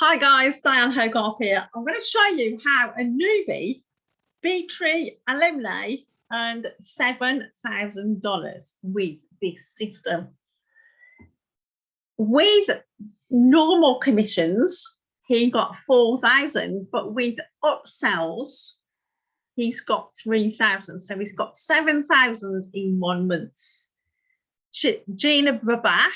Hi guys, Diane Hoggarth here. I'm going to show you how a newbie B-Tree alumni earned $7,000 with this system. With normal commissions, he got 4,000, but with upsells, he's got 3,000. So he's got 7,000 in 1 month. Gina Babak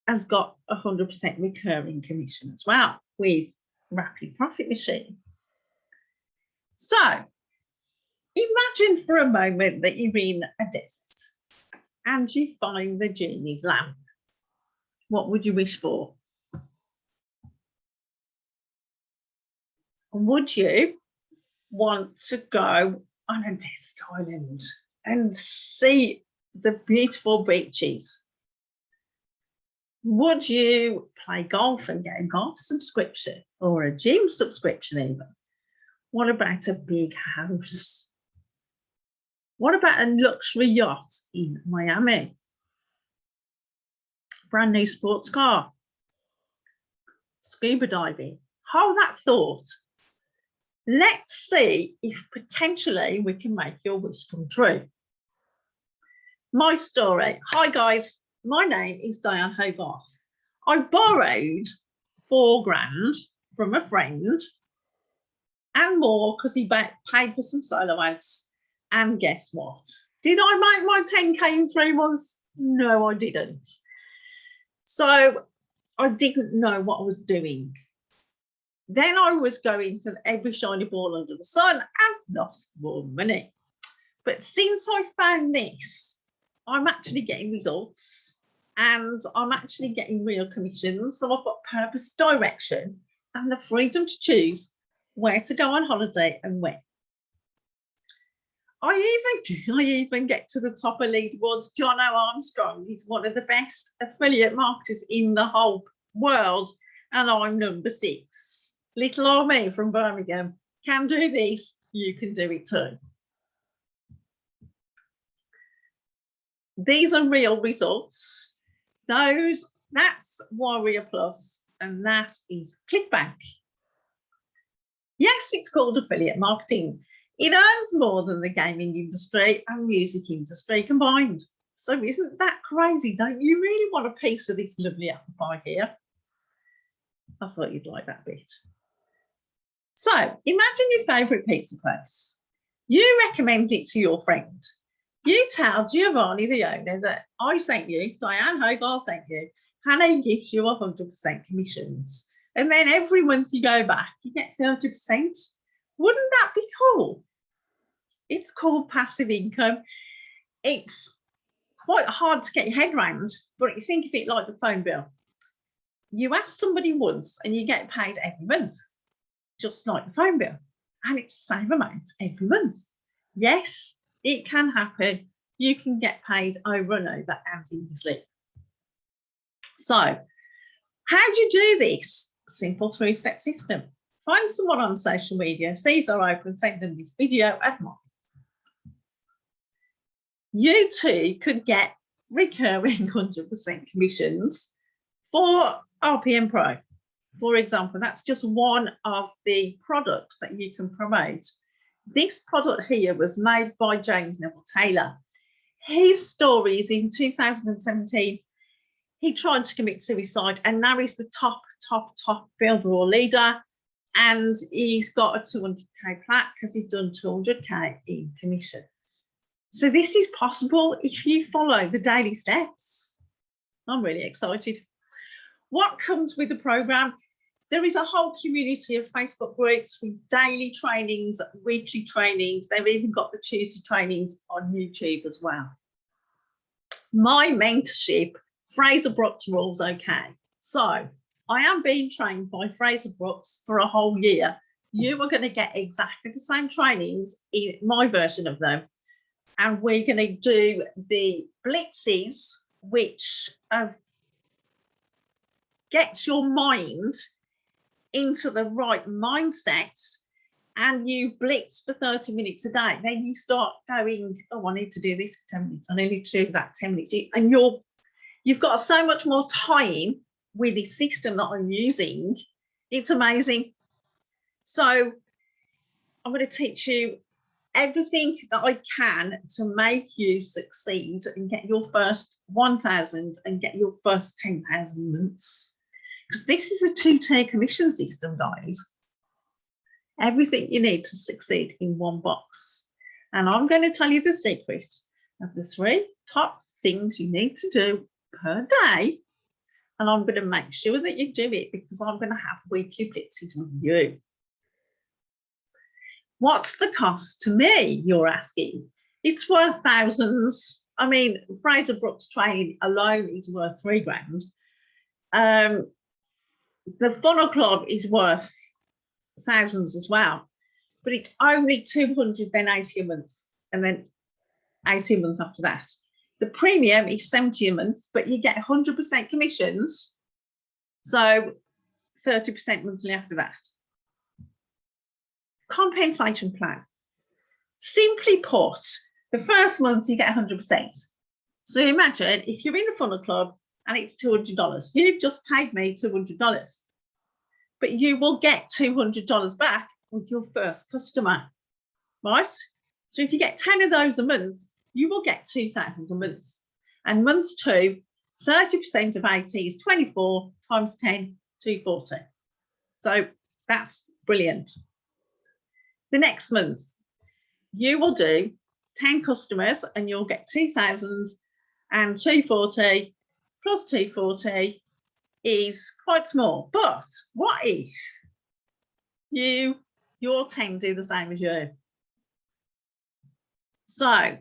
has got 100% recurring commission as well with Rapid Profit Machine. So imagine for a moment that you're in a desert and you find the genie's lamp. What would you wish for? Would you want to go on a desert island and see the beautiful beaches? Would you play golf and get a golf subscription or a gym subscription even? What about a big house? What about a luxury yacht in Miami? Brand new sports car? Scuba diving? Hold that thought. Let's see if potentially we can make your wish come true. My story. Hi guys. My name is Diane Hoggarth. I borrowed $4,000 from a friend and more because he paid for some solo ads. And guess what? Did I make my 10K in 3 months? No, I didn't. So I didn't know what I was doing. Then I was going for every shiny ball under the sun and lost more money. But since I found this, I'm actually getting results and I'm actually getting real commissions. So I've got purpose, direction, and the freedom to choose where to go on holiday and when. I even get to the top of Leaderboards. John Armstrong, he's one of the best affiliate marketers in the whole world, and I'm number 6. Little old me from Birmingham can do this. You can do it too. These are real results. That's Warrior Plus, and that is ClickBank. Yes, it's called affiliate marketing. It earns more than the gaming industry and music industry combined. So isn't that crazy? Don't you really want a piece of this lovely apple pie here? I thought you'd like that bit. So imagine your favourite pizza place. You recommend it to your friend. You tell Giovanni, the owner, that I sent you, Diane Hoggarth sent you, and he gives you 100% commissions. And then every month you go back, you get 30%. Wouldn't that be cool? It's called passive income. It's quite hard to get your head around, but you think of it like the phone bill. You ask somebody once and you get paid every month, just like the phone bill. And it's the same amount every month. Yes, it can happen. You can get paid over and over and in your sleep. So how do you do this? Simple 3-step system. Find someone on social media, seeds are open, send them this video and more. You too could get recurring 100% commissions for RPM Pro. For example, that's just one of the products that you can promote. This product here was made by James Neville Taylor. His story is in 2017. He tried to commit suicide and now he's the top Builderall leader. And he's got a 200K plaque because he's done 200K in commissions. So this is possible if you follow the daily steps. I'm really excited. What comes with the program? There is a whole community of Facebook groups with daily trainings, weekly trainings. They've even got the Tuesday trainings on YouTube as well. My mentorship, Fraser Brooks Rules OK. So I am being trained by Fraser Brooks for a whole year. You are going to get exactly the same trainings in my version of them. And we're going to do the blitzes, which gets your mind into the right mindset, and you blitz for 30 minutes a day. Then you start going, oh, I need to do this for 10 minutes. I need to do that 10 minutes. And you've got so much more time with this system that I'm using, it's amazing. So I'm going to teach you everything that I can to make you succeed and get your first 1,000 and get your first 10,000 months. Because this is a two-tier commission system, guys. Everything you need to succeed in one box. And I'm going to tell you the secret of the 3 top things you need to do per day. And I'm going to make sure that you do it because I'm going to have weekly blitzes with you. What's the cost to me, you're asking? It's worth thousands. I mean, Fraser Brooks training alone is worth $3,000. The Funnel Club is worth thousands as well, but it's only 200, then 80 a month, and then 80 a month after that. The premium is 70 a month, but you get 100% commissions, so 30% monthly after that. Compensation plan. Simply put, the first month you get 100%. So imagine if you're in the Funnel Club and it's $200, you've just paid me $200, but you will get $200 back with your first customer, right? So if you get 10 of those a month, you will get 2,000 a month. And months 2, 30% of 80 is 24 times 10, 240. So that's brilliant. The next month, you will do 10 customers and you'll get 2,000, and 240 plus 240 is quite small. But what if your 10 do the same as you? So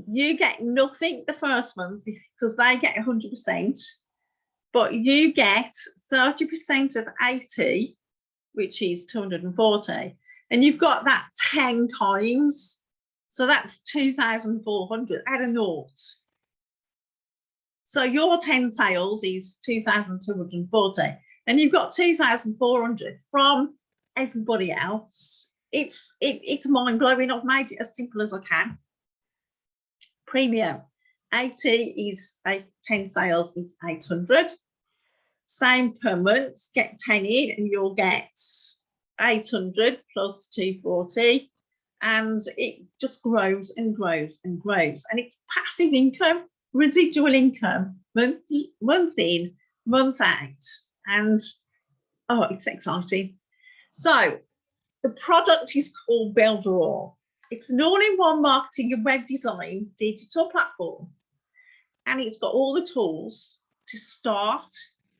you get nothing the first month because they get 100%, but you get 30% of 80, which is 240. And you've got that 10 times. So that's 2,400 at a naught. So your 10 sales is 2,240. And you've got 2,400 from everybody else. It's mind-blowing. I've made it as simple as I can. Premium. 80 is 10 sales is 800. Same per month. Get 10 in and you'll get 800 plus 240, and it just grows and grows and grows, and it's passive income, residual income, month in, month out, and oh, it's exciting. So the product is called Builderall. It's an all-in-one marketing and web design digital platform, and it's got all the tools to start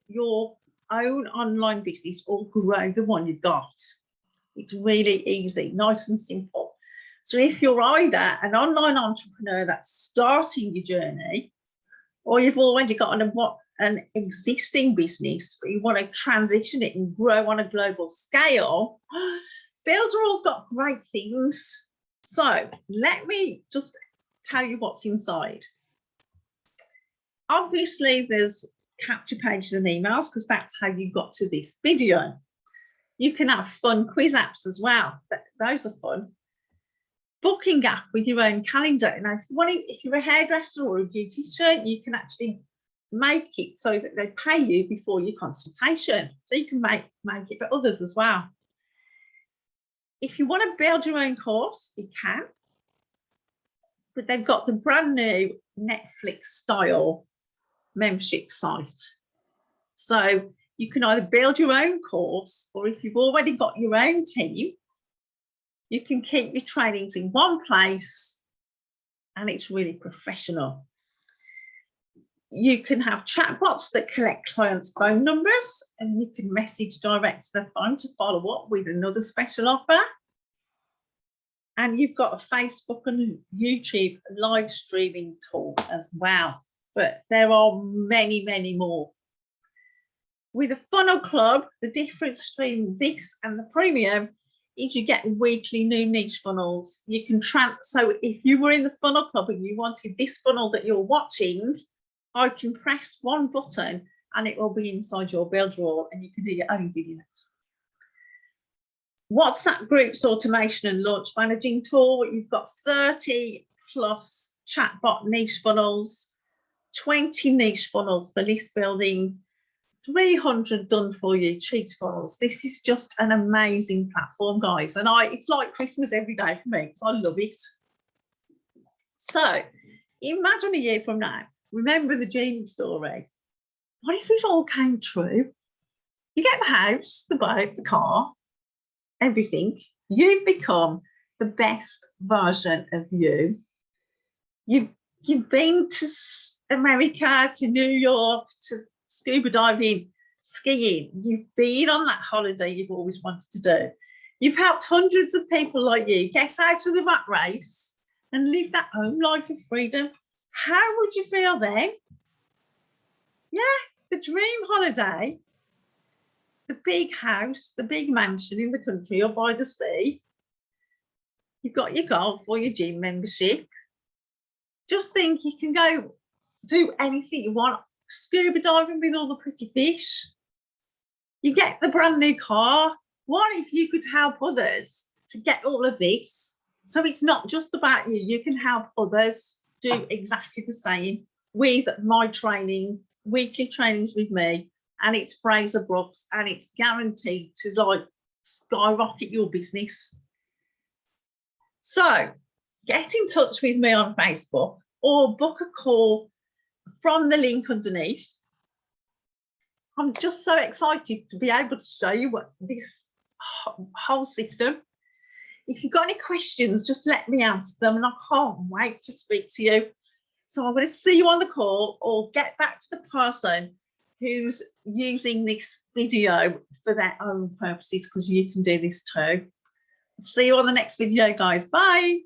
your own online business or grow the one you've got. It's really easy, nice and simple. So if you're either an online entrepreneur that's starting your journey, or you've already got an existing business, but you want to transition it and grow on a global scale, Builderall's got great things. So let me just tell you what's inside. Obviously, there's capture pages and emails because that's how you got to this video. You can have fun quiz apps as well. Those are fun. Booking app with your own calendar. Now, if you're a hairdresser or a beautician, you can actually make it so that they pay you before your consultation. So you can make it for others as well. If you want to build your own course, you can. But they've got the brand new Netflix style membership site. So you can either build your own course, or if you've already got your own team, you can keep your trainings in one place and it's really professional. You can have chatbots that collect clients' phone numbers and you can message direct to their phone to follow up with another special offer. And you've got a Facebook and YouTube live streaming tool as well. But there are many, many more. With a Funnel Club, the difference between this and the premium is you get weekly new niche funnels. You can so if you were in the Funnel Club and you wanted this funnel that you're watching, I can press one button and it will be inside your Builderall and you can do your own videos. WhatsApp groups, automation and launch managing tool. You've got 30 plus chatbot niche funnels, 20 niche funnels for list building, 300 done for you cheat files. This is just an amazing platform, guys, and it's like Christmas every day for me because I love it. So imagine a year from now, remember the dream story. What if it all came true? You get the house, the boat, the car, everything. You've become the best version of you. You've been to America, to New York, to scuba diving, skiing. You've been on that holiday you've always wanted to do. You've helped hundreds of people like you get out of the rat race and live that own life of freedom. How would you feel then? Yeah, the dream holiday, the big house, the big mansion in the country or by the sea. You've got your golf or your gym membership. Just think you can go do anything you want. Scuba diving with all the pretty fish. You get the brand new car. What if you could help others to get all of this? So it's not just about you. You can help others do exactly the same with my training, weekly trainings with me, and it's Fraser Brooks, and it's guaranteed to like skyrocket your business. So get in touch with me on Facebook or book a call from the link underneath. I'm just so excited to be able to show you what this whole system. If you've got any questions, just let me answer them, and I can't wait to speak to you. So I'm going to see you on the call or get back to the person who's using this video for their own purposes, because you can do this too. See you on the next video, guys. Bye.